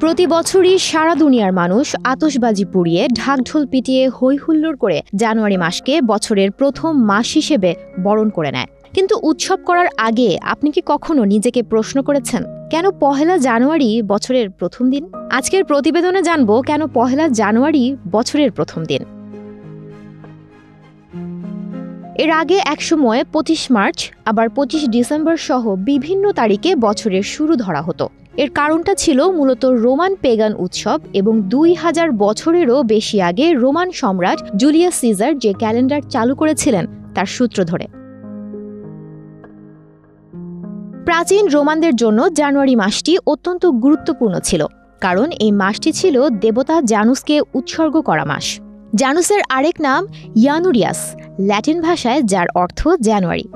প্রতি বছরই সারা দুনিয়ার মানুষ আতশবাজি পুড়িয়ে ঢাকঢোল পিটিয়ে হইহুল্লোড় করে জানুয়ারি মাসকে বছরের প্রথম মাস হিসেবে বরণ করে নেয়। কিন্তু উৎসব করার আগে আপনি কি কখনো নিজেকে প্রশ্ন করেছেন কেন পহেলা জানুয়ারি বছরের প্রথম দিন? আজকের প্রতিবেদনে জানব কেন পহেলা জানুয়ারি বছরের প্রথম দিন। এর আগে একসময় ২৫ মার্চ আবার ২৫ ডিসেম্বর সহ বিভিন্ন তারিখে বছরের শুরু ধরা হতো। এর কারণটা ছিল মূলত রোমান পেগান উৎসব এবং ২০০০ বছরেরও বেশি আগে রোমান সম্রাট জুলিয়াস সিজার যে ক্যালেন্ডার চালু করেছিলেন তার সূত্র ধরে। প্রাচীন রোমানদের জন্য জানুয়ারি মাসটি অত্যন্ত গুরুত্বপূর্ণ ছিল, কারণ এই মাসটি ছিল দেবতা জানুসকে উৎসর্গ করা মাস। জানুসের আরেক নাম ইয়ানুরিয়াস, ল্যাটিন ভাষায় যার অর্থ জানুয়ারি।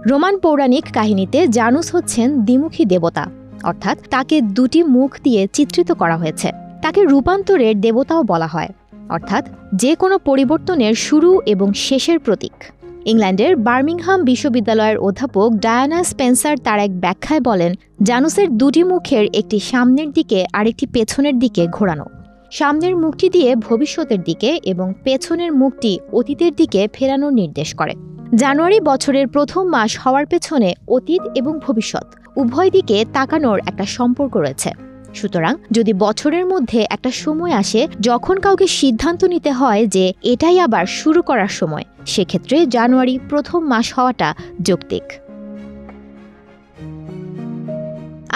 রোমান পৌরাণিক কাহিনীতে জানুস হচ্ছেন দ্বিমুখী দেবতা, অর্থাৎ তাকে দুটি মুখ দিয়ে চিত্রিত করা হয়েছে। তাকে রূপান্তরের দেবতাও বলা হয়, অর্থাৎ যে কোনো পরিবর্তনের শুরু এবং শেষের প্রতীক। ইংল্যান্ডের বার্মিংহাম বিশ্ববিদ্যালয়ের অধ্যাপক ডায়ানা স্পেন্সার তার এক ব্যাখ্যায় বলেন, জানুসের দুটি মুখের একটি সামনের দিকে আরেকটি পেছনের দিকে ঘোরানো। সামনের মুখটি দিয়ে ভবিষ্যতের দিকে এবং পেছনের মুখটি অতীতের দিকে ফেরানোর নির্দেশ করে। জানুয়ারি বছরের প্রথম মাস হওয়ার পেছনে অতীত এবং ভবিষ্যৎ উভয় দিকে তাকানোর একটা সম্পর্ক রয়েছে। সুতরাং যদি বছরের মধ্যে একটা সময় আসে যখন কাউকে সিদ্ধান্ত নিতে হয় যে এটাই আবার শুরু করার সময়, সেক্ষেত্রে জানুয়ারি প্রথম মাস হওয়াটা যৌক্তিক।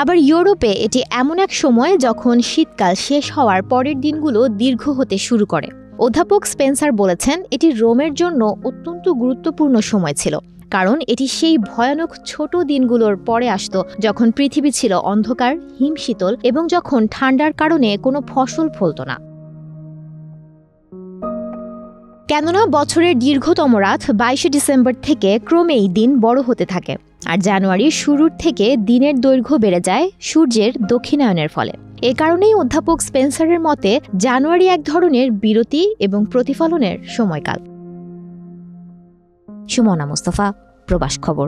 আবার ইউরোপে এটি এমন এক সময় যখন শীতকাল শেষ হওয়ার পরের দিনগুলো দীর্ঘ হতে শুরু করে। অধ্যাপক স্পেন্সার বলেছেন, এটি রোমের জন্য অত্যন্ত গুরুত্বপূর্ণ সময় ছিল, কারণ এটি সেই ভয়ানক ছোট দিনগুলোর পরে আসত যখন পৃথিবী ছিল অন্ধকার, হিমশীতল এবং যখন ঠান্ডার কারণে কোনো ফসল ফলত না। কেননা বছরের দীর্ঘতম রাত ২২ ডিসেম্বর থেকে ক্রমেই দিন বড় হতে থাকে, আর জানুয়ারির শুরুর থেকে দিনের দৈর্ঘ্য বেড়ে যায় সূর্যের দক্ষিণায়নের ফলে। এ কারণেই অধ্যাপক স্পেন্সারের মতে জানুয়ারি এক ধরনের বিরতি এবং প্রতিফলনের সময়কাল। সুমনা মুস্তাফা, প্রবাস খবর।